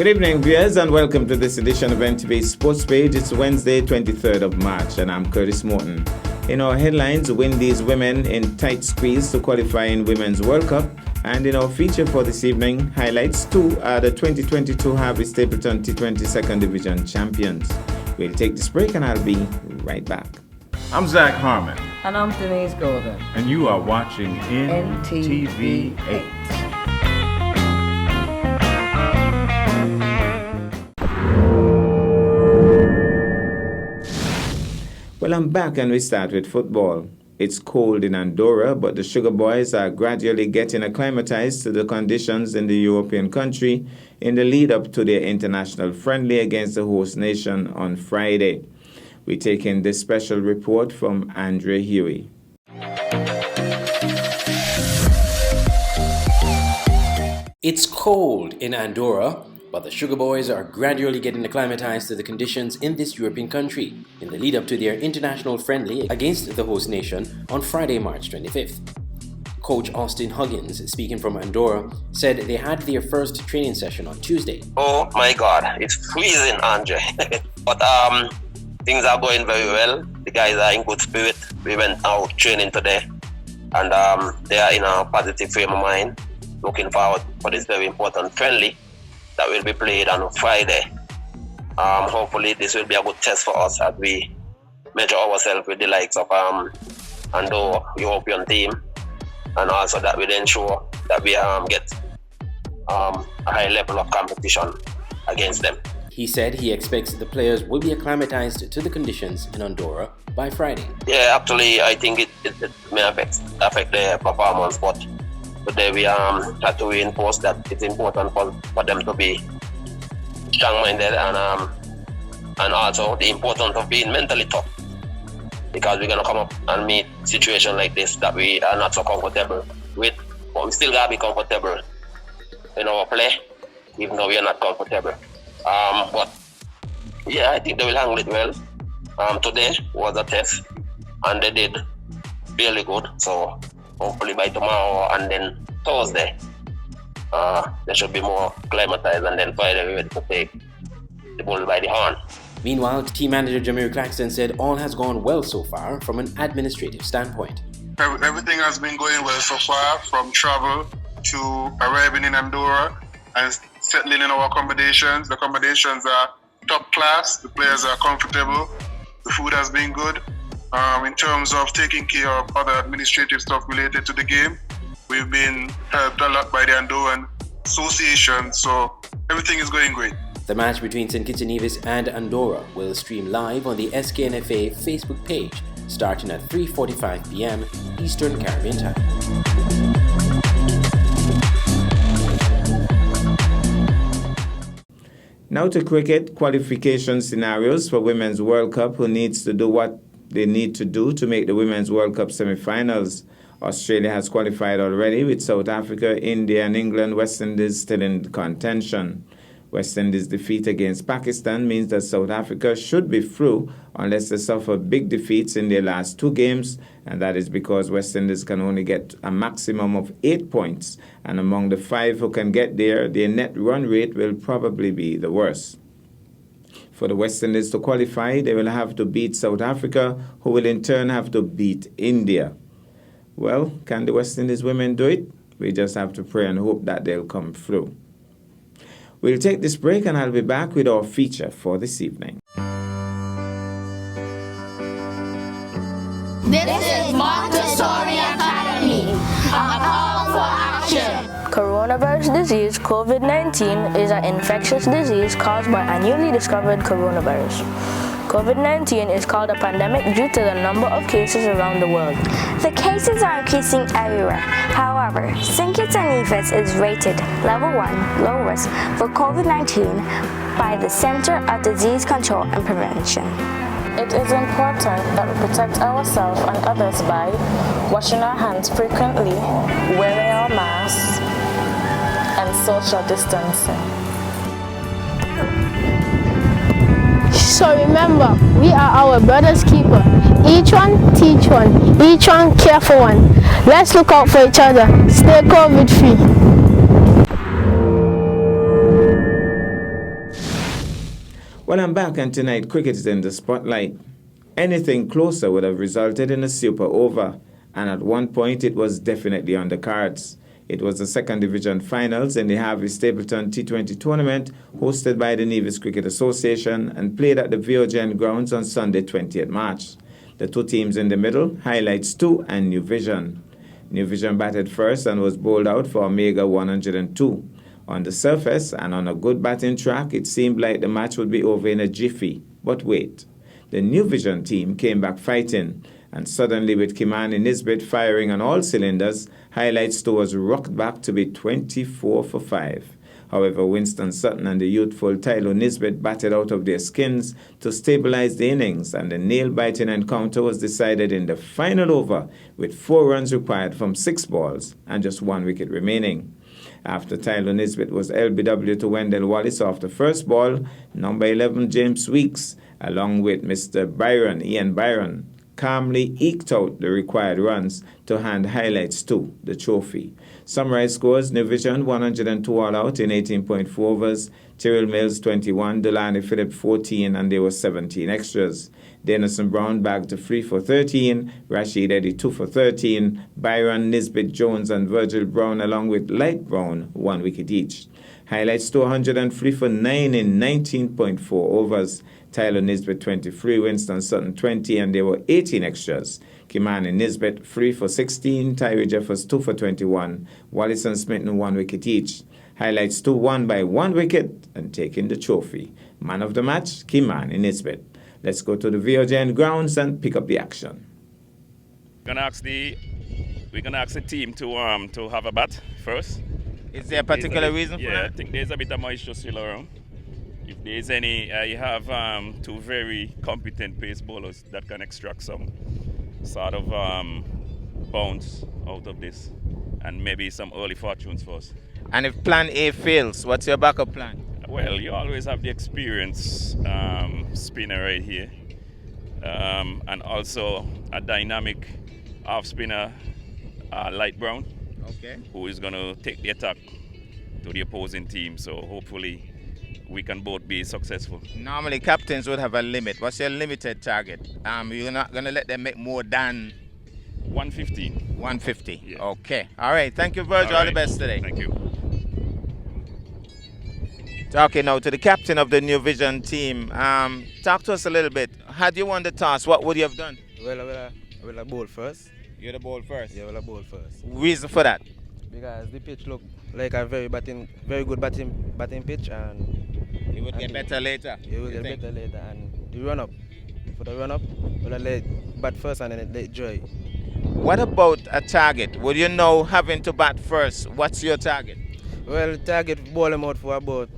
Good evening, viewers, and welcome to this edition of MTV Sports Page. It's Wednesday, 23rd of March, and I'm Curtis Morton. In our headlines, Windies women in tight squeeze to qualify in Women's World Cup. And in our feature for this evening, highlights two are the 2022 Harvey Stapleton T20 2nd Division champions. We'll take this break, and I'll be right back. I'm Zach Harmon. And I'm Denise Golden. And you are watching NTV 8. Well, I'm back, and we start with football. It's cold in Andorra, but the Sugar Boys are gradually getting acclimatized to the conditions in the European country in the lead up to their international friendly against the host nation on Friday. We take in this special report from Andre Huey. It's cold in Andorra, but the Sugar Boys are gradually getting acclimatized to the conditions in this European country in the lead up to their international friendly against the host nation on Friday, March 25th. Coach Austin Huggins, speaking from Andorra, said they had their first training session on Tuesday. Oh my God, it's freezing, Andre. But things are going very well. The guys are in good spirit. We went out training today, and they are in a positive frame of mind. Looking forward for this very important friendly that will be played on Friday. Hopefully this will be a good test for us as we measure ourselves with the likes of Andorra European team, and also that will ensure that we get a high level of competition against them. He said he expects the players will be acclimatized to the conditions in Andorra by Friday. Yeah, actually I think it may affect their performance, but today we had to reinforce that it's important for them to be strong-minded and also the importance of being mentally tough, because we're going to come up and meet situations like this that we are not so comfortable with, but we still got to be comfortable in our play, even though we are not comfortable. But yeah, I think they will handle it well. Today was a test and they did really good, so hopefully by tomorrow and then Thursday, they should be more acclimatized, and then Friday we're ready to take the bull by the horn. Meanwhile, team manager Jamir Claxton said all has gone well so far from an administrative standpoint. Everything has been going well so far, from travel to arriving in Andorra and settling in our accommodations. The accommodations are top class, the players are comfortable, the food has been good. In terms of taking care of other administrative stuff related to the game, we've been helped a lot by the Andorran Association, so everything is going great. The match between St. Kitts and Nevis and Andorra will stream live on the SKNFA Facebook page starting at 3:45 p.m. Eastern Caribbean Time. Now to cricket qualification scenarios for Women's World Cup. Who needs to do what they need to do to make the Women's World Cup semi-finals? Australia has qualified already, with South Africa, India and England. West Indies still in contention. West Indies' defeat against Pakistan means that South Africa should be through unless they suffer big defeats in their last two games, and that is because West Indies can only get a maximum of 8 points, and among the 5 who can get there, their net run rate will probably be the worst. For the West Indies to qualify, they will have to beat South Africa, who will in turn have to beat India. Well, can the West Indies women do it? We just have to pray and hope that they'll come through. We'll take this break, and I'll be back with our feature for this evening. This is Montessori Academy, a call for action. Coronavirus disease, COVID-19, is an infectious disease caused by a newly discovered coronavirus. COVID-19 is called a pandemic due to the number of cases around the world. The cases are increasing everywhere. However, St. Kitts and Nevis is rated level 1, low risk, for COVID-19 by the Center of Disease Control and Prevention. It is important that we protect ourselves and others by washing our hands frequently, wearing our masks, and social distancing. So remember, we are our brother's keeper. Each one teach one, each one care for one. Let's look out for each other. Stay COVID free. Well, I'm back, and tonight cricket is in the spotlight. Anything closer would have resulted in a super over, and at one point it was definitely on the cards. It was the second division finals in the Harvey Stapleton T20 tournament hosted by the Nevis Cricket Association and played at the VOGN grounds on Sunday 20th March. The two teams in the middle, Highlights 2 and New Vision. New Vision batted first and was bowled out for a meager 102. On the surface and on a good batting track, it seemed like the match would be over in a jiffy. But wait, the New Vision team came back fighting, and suddenly with Kimani Nisbet firing on all cylinders, Highlights 2 was rocked back to be 24 for 5. However, Winston Sutton and the youthful Tyler Nisbet batted out of their skins to stabilize the innings, and the nail-biting encounter was decided in the final over with 4 runs required from 6 balls and just 1 wicket remaining. After Tyler Nisbet was LBW to Wendell Wallace off the first ball, number 11 James Weeks, along with Mr. Ian Byron, calmly eked out the required runs to hand Highlights 2 the trophy. Summarized scores: New Vision 102 all out in 18.4 overs, Tyrrell Mills 21, Delaney Phillip 14, and there were 17 extras. Denison Brown bagged a 3 for 13, Rashid Eddy 2 for 13, Byron, Nisbet, Jones, and Virgil Brown along with Light Brown 1 wicket each. Highlights 203 for 9 in 19.4 overs. Tyler Nisbet 23, Winston Sutton 20, and there were 18 extras. Kimani Nisbet 3 for 16, Tyree Jeffers 2 for 21, Wallace and Smitten 1 wicket each. Highlights 2 won by 1 wicket and taking the trophy. Man of the match, Kimani Nisbet. Let's go to the VOGN grounds and pick up the action. We're gonna ask the team to have a bat first. Is there a particular reason for that? Yeah, I think there's a bit of moisture still around. If there's any, you have 2 very competent pace bowlers that can extract some sort of bounce out of this, and maybe some early fortunes for us. And if plan A fails, what's your backup plan? Well, you always have the experienced spinner right here, and also a dynamic off spinner, Light Brown, who is going to take the attack to the opposing team. So hopefully we can both be successful. Normally captains would have a limit. What's your limited target? You're not going to let them make more than 115. 150. Yeah. Okay. All right. Thank you, Virgil. All the best today. Thank you. Talking now to the captain of the New Vision team. Talk to us a little bit. Had you won the toss, what would you have done? Well, I will bowl first. You're the ball first? Yeah, I will bowl first. Reason for that? Because the pitch looked like a very good batting pitch, and it would get better later. It will get better later, and the run up. For the run up, we'll let bat first and then let Joy. What about a target? Would you know having to bat first? What's your target? Well, target ball him out for about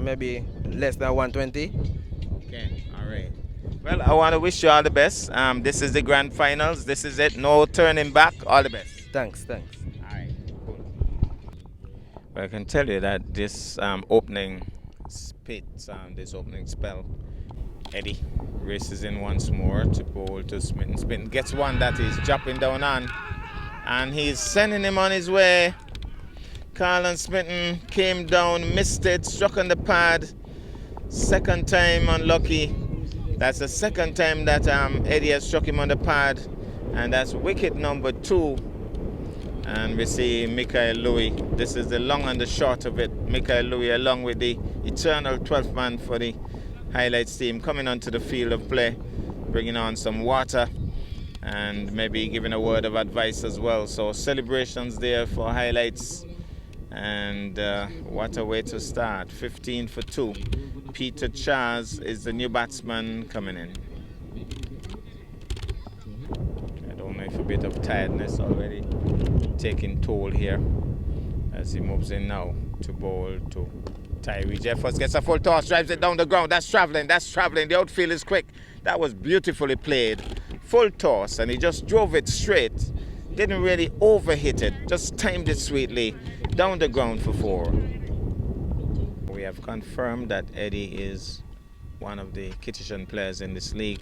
maybe less than 120. Okay, all right. Well, I want to wish you all the best. This is the grand finals. This is it. No turning back. All the best. Thanks. All right, cool. Well, I can tell you that this opening spell, Eddie races in once more to bowl to Smitten. Smitten gets one that he's dropping down on, and he's sending him on his way. Carlin Smitten came down, missed it, struck on the pad. Second time unlucky. That's the second time that Eddie has struck him on the pad, and that's wicket number 2. And we see Mikael Louis. This is the long and the short of it. Mikael Louis, along with the eternal 12th man for the Highlights team, coming onto the field of play, bringing on some water and maybe giving a word of advice as well. So celebrations there for Highlights, and what a way to start. 15 for 2. Peter Charles is the new batsman coming in. I don't know if a bit of tiredness already taking toll here as he moves in now to bowl to Tyree Jeffers. Gets a full toss, drives it down the ground. That's traveling. The outfield is quick. That was beautifully played. Full toss, and he just drove it straight. Didn't really overhit it, just timed it sweetly down the ground for 4. We have confirmed that Eddie is one of the Kittitian players in this league.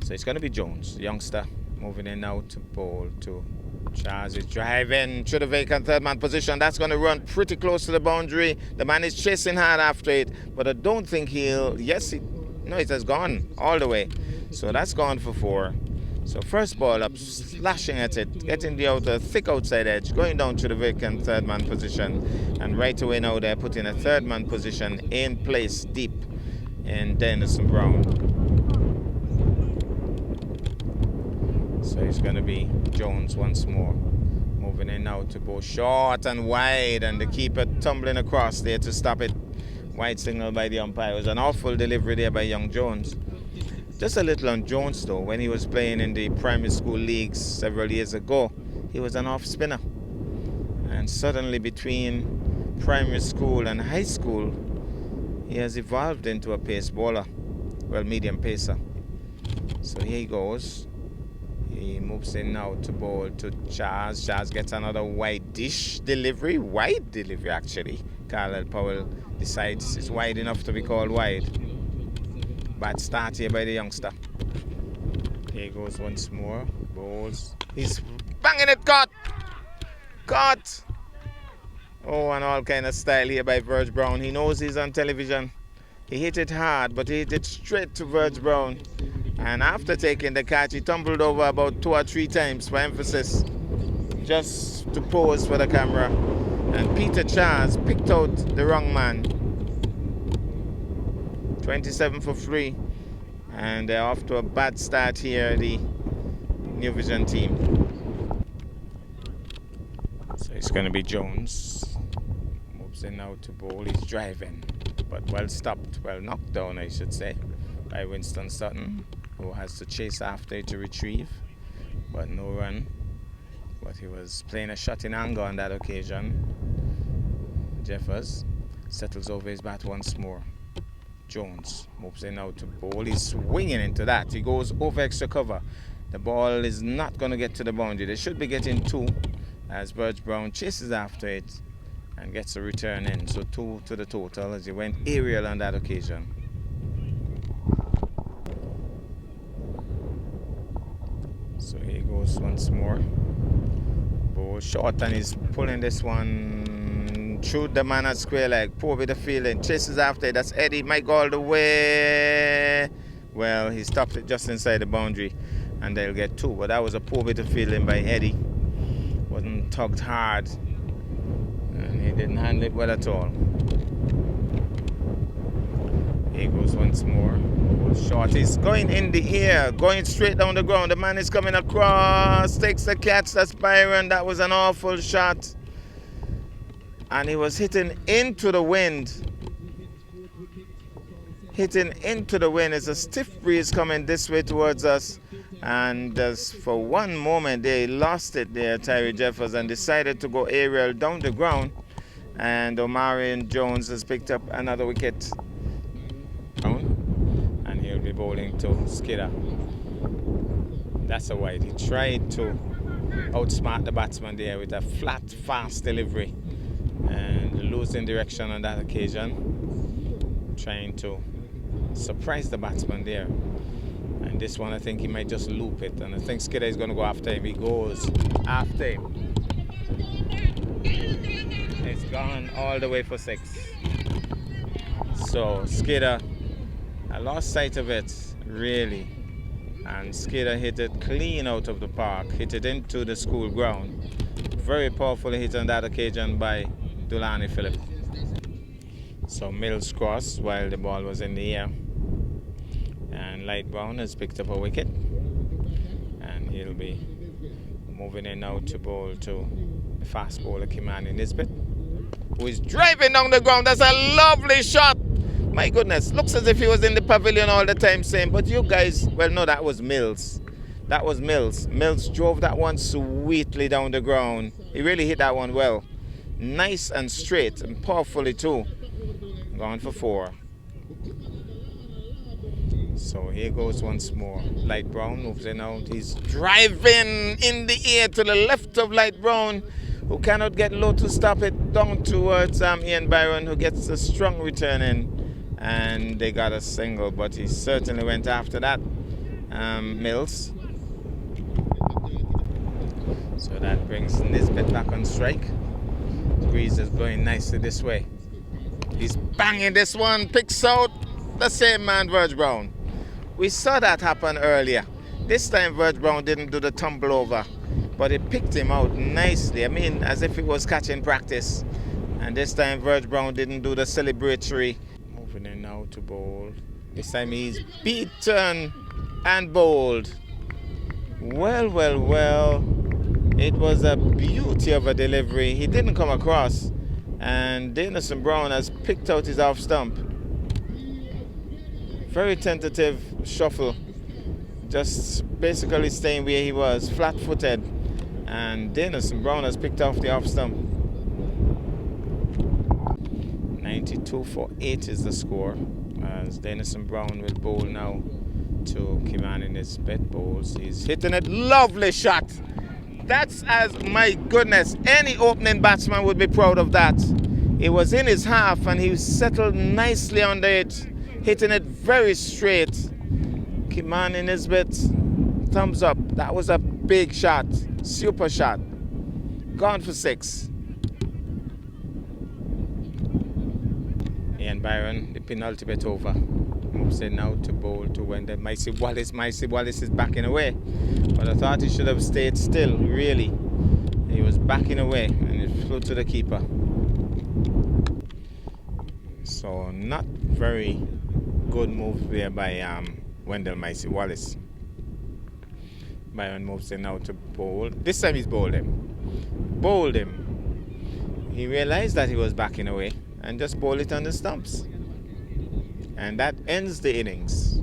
So it's going to be Jones, the youngster, moving in now to bowl to Charles is driving to the vacant third man position. That's going to run pretty close to the boundary. The man is chasing hard after it, but I don't think he'll... No, it has gone all the way. So that's gone for 4. So first ball up, slashing at it, getting the outer thick outside edge, going down to the vacant third man position, and right away now they're putting a third man position in place deep in Dennison Brown. So it's going to be Jones once more, moving in now to both short and wide, and the keeper tumbling across there to stop it. Wide signal by the umpire. It was an awful delivery there by young Jones. Just a little on Jones though, when he was playing in the primary school leagues several years ago, he was an off spinner. And suddenly between primary school and high school, he has evolved into a pace bowler, well, medium pacer. So here he goes. He moves in now to bowl to Charles. Charles gets another wide-ish delivery. Wide delivery actually. Carlisle Powell decides it's wide enough to be called wide. Bad start here by the youngster. Here he goes once more. Bowls. He's banging it. Caught. Caught. Oh, and all kind of style here by Verge Brown. He knows he's on television. He hit it hard, but he hit it straight to Verge Brown. And after taking the catch, he tumbled over about 2 or 3 times for emphasis, just to pose for the camera. And Peter Charles picked out the wrong man. 27 for 3, and they're off to a bad start here, the New Vision team. So it's going to be Jones. Moves in now to bowl. He's driving, but well stopped, well knocked down, I should say, by Winston Sutton, who has to chase after it to retrieve, but no run. But he was playing a shot in anger on that occasion. Jeffers settles over his bat once more. Jones moves in now to bowl. He's swinging into that. He goes over extra cover. The ball is not going to get to the boundary. They should be getting 2 as Verge Brown chases after it and gets a return in. So 2 to the total as he went aerial on that occasion. So here he goes once more. Bowl short, and he's pulling this one through the man at square leg. Poor bit of fielding. Chases after it. That's Eddie. Might go all the way. Well, he stopped it just inside the boundary, and they'll get 2. But that was a poor bit of fielding by Eddie. Wasn't tugged hard, and he didn't handle it well at all. Here goes once more. Short. He's going in the air, going straight down the ground. The man is coming across, takes the catch. That's Byron. That was an awful shot. And he was hitting into the wind. Hitting into the wind. It's a stiff breeze coming this way towards us. And for one moment, they lost it there, Tyree Jeffers, and decided to go aerial down the ground. And Omarion Jones has picked up another wicket. And he'll be bowling to Skidder. That's a wide. He tried to outsmart the batsman there with a flat, fast delivery. And losing direction on that occasion, trying to surprise the batsman there. And this one, I think he might just loop it, and I think Skidder is going to go after him. He goes after him. It's gone all the way for 6. So Skidder, I lost sight of it really, and Skidder hit it clean out of the park, hit it into the school ground. Very powerful hit on that occasion by Dulani Phillip. So Mills crossed while the ball was in the air, and Light Brown has picked up a wicket, and he'll be moving in now to bowl to the fast bowler Kimani Nisbet, who is driving down the ground. That's a lovely shot. My goodness, looks as if he was in the pavilion all the time saying, but you guys, well, no, that was Mills. That was Mills. Mills drove that one sweetly down the ground. He really hit that one well. Nice and straight and powerfully too. Gone for 4. So here goes once more. Light Brown moves in out. He's driving in the air to the left of Light Brown, who cannot get low to stop it, down towards Ian Byron, who gets a strong return in. And they got a single, but he certainly went after that, Mills. So that brings Nisbet back on strike. Breeze is blowing nicely this way. He's banging this one, picks out the same man, Verge Brown. We saw that happen earlier. This time Verge Brown didn't do the tumble over, but it picked him out nicely. I mean, as if it was catching practice. And this time Verge Brown didn't do the celebratory. Moving in now to bowl. This time he's beaten and bowled. Well. It was a beauty of a delivery. He didn't come across. And Denison Brown has picked out his off stump. Very tentative shuffle. Just basically staying where he was, flat-footed. And Denison Brown has picked off the off stump. 92 for 8 is the score. As Denison Brown will bowl now to Kimani Nisbet bowls. He's hitting it. Lovely shot. That's my goodness, any opening batsman would be proud of that. It was in his half and he settled nicely under it, hitting it very straight. Kimani Nisbet, thumbs up. That was a big shot, super shot. Gone for 6. Ian Byron, the penalty bet over. Moves in now to bowl to Wendell Micey Wallace. Micey Wallace is backing away. But I thought he should have stayed still, really. He was backing away and it flew to the keeper. So not very good move there by Wendell Micey Wallace. Byron moves in now to bowl. This time he's bowled him. Bowled him. He realized that he was backing away and just bowled it on the stumps. And that ends the innings.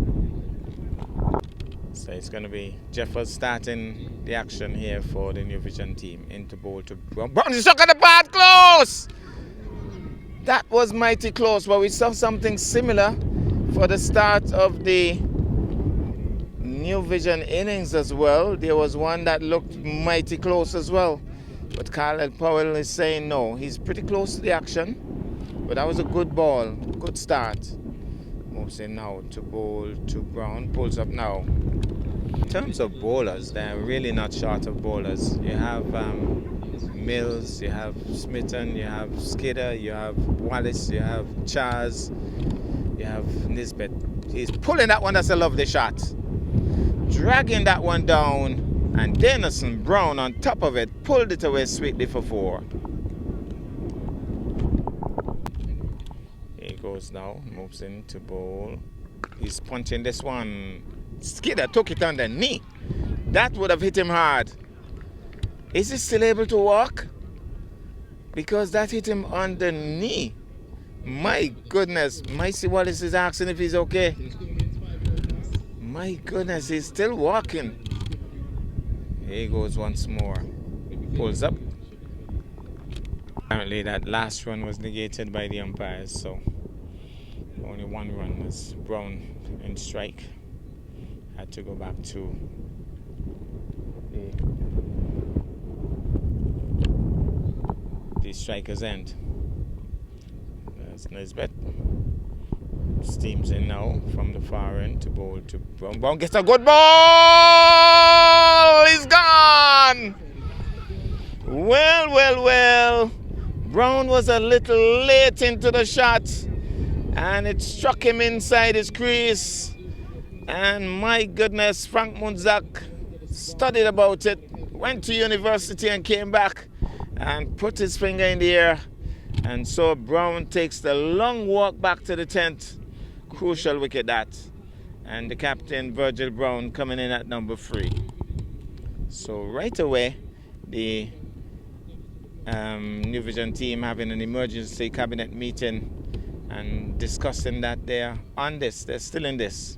So it's going to be Jeffers starting the action here for the New Vision team. Into bowl to Brown. Brown is stuck at the bat, close! That was mighty close, but we saw something similar for the start of the New Vision innings as well. There was one that looked mighty close as well. But Carl Powell is saying no. He's pretty close to the action. But that was a good ball, good start. Moves in now to bowl to Brown. Pulls up now. In terms of bowlers, they're really not short of bowlers. You have Mills, you have Smitten, you have Skidder, you have Wallace, you have Chaz, you have Nisbet. He's pulling that one. That's a lovely shot. Dragging that one down, and Denison Brown on top of it pulled it away sweetly for 4. He goes now, moves in to bowl. He's punching this one. Skidder took it on the knee. That would have hit him hard. Is he still able to walk? Because that hit him on the knee. My goodness, Micey Wallace is asking if he's okay. My goodness, he's still walking. Here he goes once more. Pulls up. Apparently that last run was negated by the umpires, so only 1 run was Brown in strike. Had to go back to the striker's end. There's Nisbet. Steams in now from the far end to bowl to Brown. Brown gets a good ball! He's gone! Well. Brown was a little late into the shot and it struck him inside his crease. And my goodness, Frank Munzak studied about it, went to university and came back and put his finger in the air. And so Brown takes the long walk back to the tent. Crucial wicket that. And the captain, Virgil Brown, coming in at number 3. So right away, the New Vision team having an emergency cabinet meeting and discussing that they're on this. They're still in this.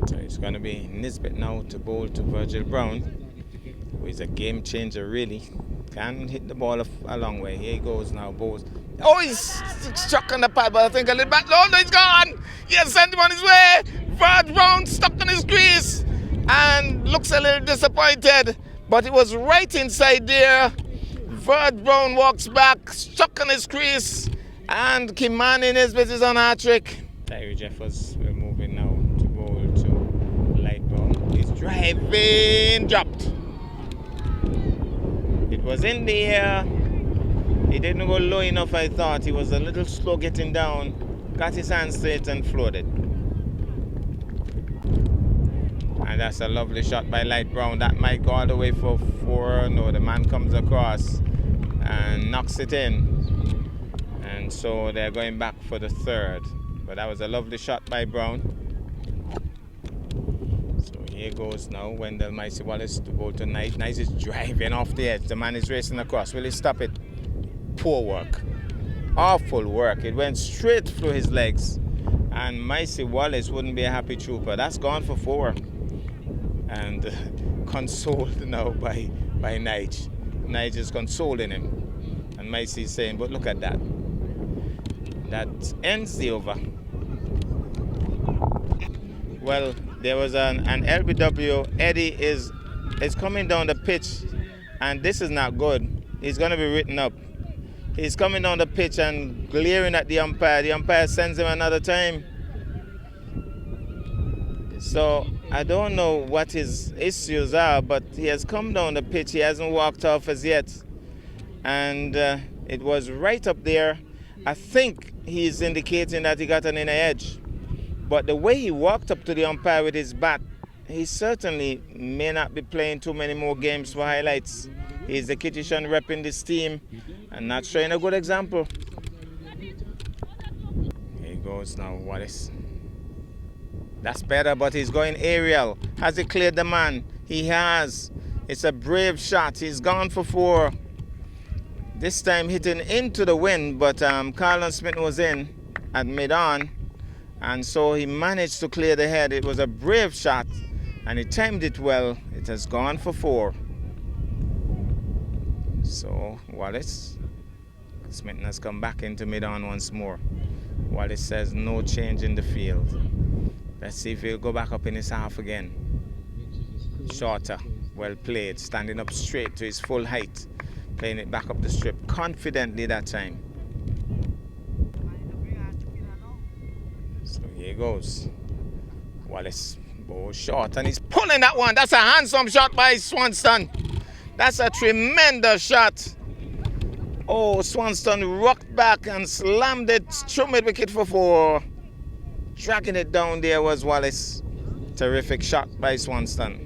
So it's going to be Nisbet now to bowl to Virgil Brown, who is a game changer really. Can hit the ball a long way. Here he goes now, bowls. Oh, he's struck on the pad, but I think a little back. No, he's gone. He has sent him on his way. Virgil Brown stuck on his crease and looks a little disappointed, but it was right inside there. Virgil Brown walks back, stuck on his crease, and Kimani Nisbet is on a hat trick. Tyree Jeffers will move in now to bowl to Light Brown. He's Driving, dropped. It was in the air. He didn't go low enough, I thought. He was a little slow getting down. Got his hands straight and floated. And that's a lovely shot by Light Brown. That might go all the way for 4. No, the man comes across and knocks it in. And so they're going back for the 3rd. But that was a lovely shot by Brown. So here goes now Wendell Micey Wallace to go to Knight. Knight is driving off the edge. The man is racing across. Will he stop it? Poor work. Awful work. It went straight through his legs. And Micey Wallace wouldn't be a happy trooper. That's gone for 4. And consoled now by Nige. Nige is consoling him. And Micey is saying, but look at that. That ends the over. Well, there was an LBW. Eddie is coming down the pitch, and this is not good. He's going to be written up. He's coming down the pitch and glaring at the umpire. The umpire sends him another time. So I don't know what his issues are, but he has come down the pitch. He hasn't walked off as yet. And it was right up there. I think he's indicating that he got an inner edge. But the way he walked up to the umpire with his bat, he certainly may not be playing too many more games for highlights. He's the Kitishan rep in this team and not showing a good example. Here he goes now, Wallace. That's better, but he's going aerial. Has he cleared the man? He has. It's a brave shot. He's gone for 4. This time hitting into the wind, but Carlon Smith was in at mid-on, and so he managed to clear the head. It was a brave shot, and he timed it well. It has gone for 4. So Wallace, Smith has come back into mid-on once more. Wallace says no change in the field. Let's see if he'll go back up in his half again. Shorter, well played, standing up straight to his full height. Playing it back up the strip confidently that time. So here goes. Wallace goes short and he's pulling that one. That's a handsome shot by Swanston. That's a tremendous shot. Oh, Swanston rocked back and slammed it through mid-wicket for 4. Dragging it down there was Wallace. Terrific shot by Swanston.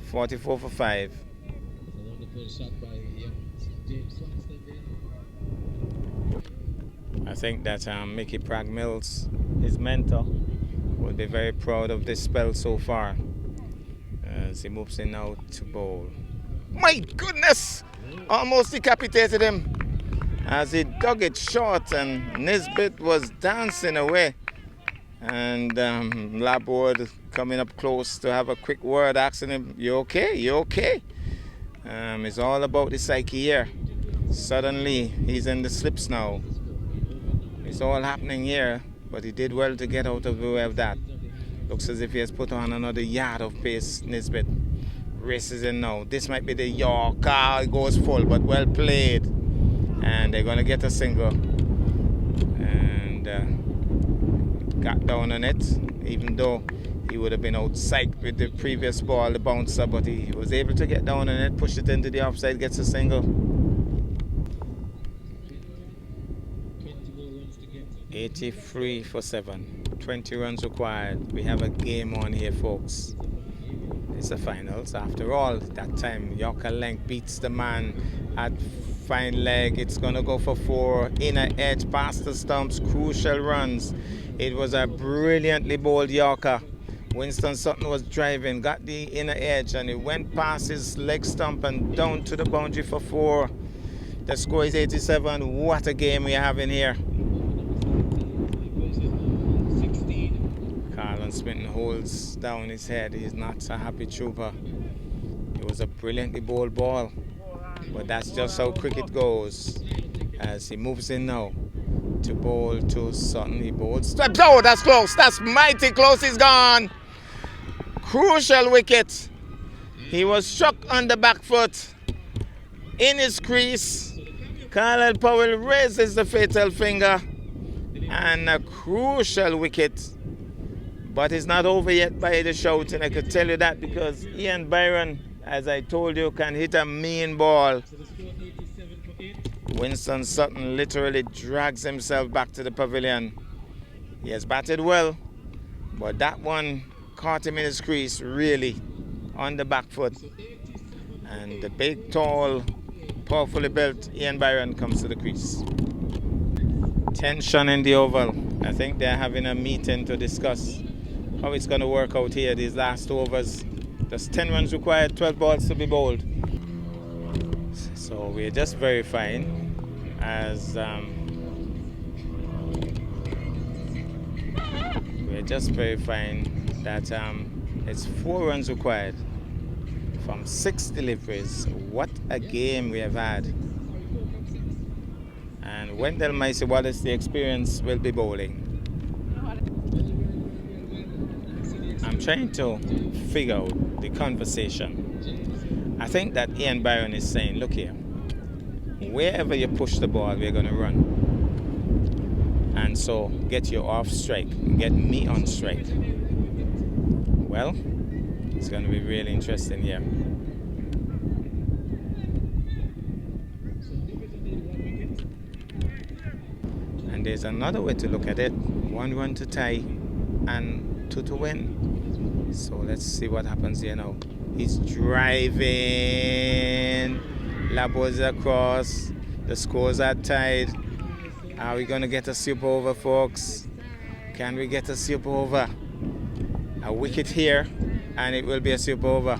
44 for 5. I think that Mickey Prague-Mills, his mentor, will be very proud of this spell so far as he moves in now to bowl. My goodness! Almost decapitated him as he dug it short, and Nisbet was dancing away. And Laborde coming up close to have a quick word, asking him, "You okay? You okay?" It's all about the psyche here. Suddenly, he's in the slips now. It's all happening here, but he did well to get out of the way of that. Looks as if he has put on another yard of pace. Nisbet races in now. This might be the Yorker. It goes full, but well played. And they're going to get a single. And got down on it, even though he would have been outside with the previous ball, the bouncer, but he was able to get down on it, push it into the offside, gets a single. 83 for 7. 20 runs required. We have a game on here, folks. It's the finals. After all, that time Yorker Length beats the man at fine leg. It's going to go for 4. Inner edge past the stumps. Crucial runs. It was a brilliantly bowled Yorker. Winston Sutton was driving, got the inner edge, and it went past his leg stump and down to the boundary for 4. The score is 87. What a game we are having here. Carlon Smith holds down his head. He's not a happy trooper. It was a brilliantly bowled ball. But that's just how cricket goes. As he moves in now to bowl to Sutton. He bowls. Oh, that's close. That's mighty close. He's gone. Crucial wicket. He was struck on the back foot in his crease. Carlisle Powell raises the fatal finger, and a crucial wicket But it's not over yet by the shouting. I could tell you that because Ian Byron, as I told you, can hit a mean ball. Winston Sutton literally drags himself back to the pavilion. He has batted well, but that one caught him in his crease, really, on the back foot. And the big, tall, powerfully built Ian Byron comes to the crease. Tension in the Oval. I think they're having a meeting to discuss how it's going to work out here, these last overs. There's 10 runs required, 12 balls to be bowled. So we're just verifying as that it's 4 runs required from 6 deliveries. What a game we have had. And Wendell Micey Wallace, the experience, will be bowling. I'm trying to figure out the conversation. I think that Ian Byron is saying, look here, wherever you push the ball, we're going to run. And so get you off strike, get me on strike. Well, it's going to be really interesting here. And there's another way to look at it. 1 run to tie and 2 to win. So let's see what happens here now. He's driving. Labos across. The scores are tied. Are we going to get a super over, folks? Can we get a super over? A wicket here, and it will be a super over.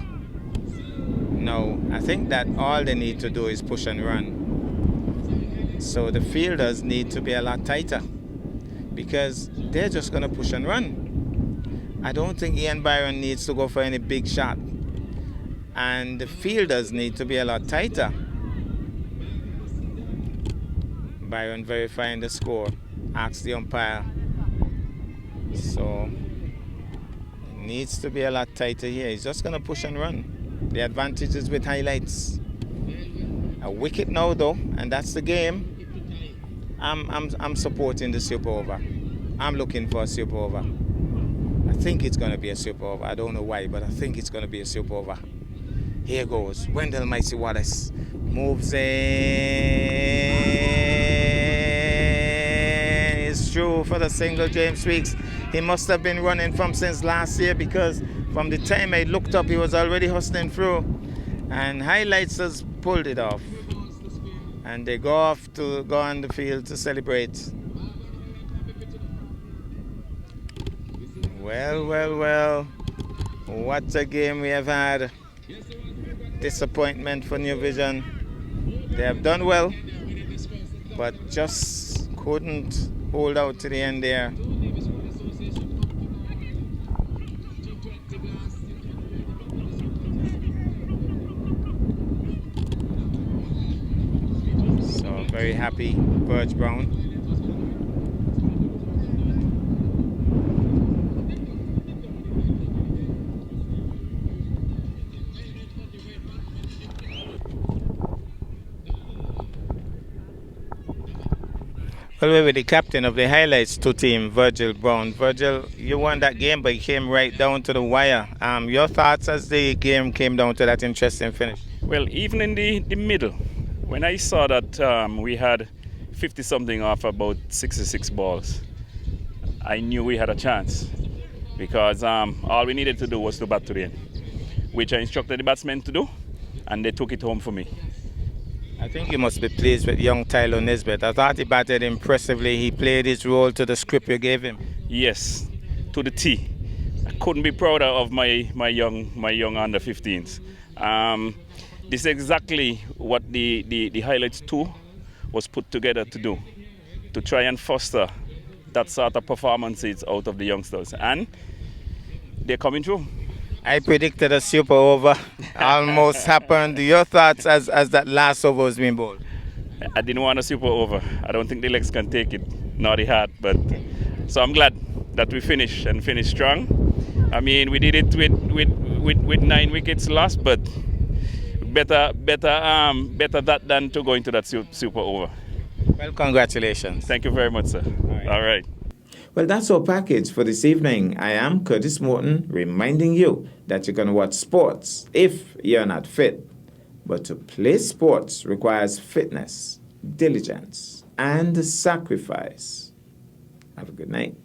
No, I think that all they need to do is push and run. So the fielders need to be a lot tighter because they're just going to push and run. I don't think Ian Byron needs to go for any big shot. And the fielders need to be a lot tighter. Byron verifying the score, asks the umpire. So it needs to be a lot tighter here. He's just going to push and run. The advantage is with highlights. A wicket now though, and that's the game. I'm supporting the super over. I'm looking for a super over. I think it's going to be a super over. I don't know why, but I think it's going to be a super over. Here goes. Wendell Micey Wallace moves in. It's true for the single, James Weeks. He must have been running from since last year because from the time I looked up, he was already hustling through. And Highlights has pulled it off. And they go off to go on the field to celebrate. Well, well, well. What a game we have had. Disappointment for New Vision. They have done well, but just couldn't hold out to the end there. So very happy, Virg Brown. Well, we were the captain of the Highlights 2 team, Virgil Brown. Virgil, you won that game, but you came right down to the wire. Your thoughts as the game came down to that interesting finish? Well, even in the middle, when I saw that we had 50-something off about 66 balls, I knew we had a chance because all we needed to do was to bat to the end, which I instructed the batsmen to do, and they took it home for me. I think you must be pleased with young Tyler Nisbet. I thought he batted impressively. He played his role to the script you gave him. Yes, to the T. I couldn't be prouder of my young under 15s. This is exactly what the Highlights 2 was put together to do, to try and foster that sort of performances out of the youngsters, and they're coming through. I predicted a super over. Almost happened. Your thoughts as that last over was being bowled? I didn't want a super over. I don't think the legs can take it, nor the heart. But so I'm glad that we finished and finished strong. I mean, we did it with 9 wickets lost, but better that than to go into that super over. Well, congratulations. Thank you very much, sir. All right. Well, that's our package for this evening. I am Curtis Morton, reminding you that you can watch sports if you're not fit. But to play sports requires fitness, diligence, and sacrifice. Have a good night.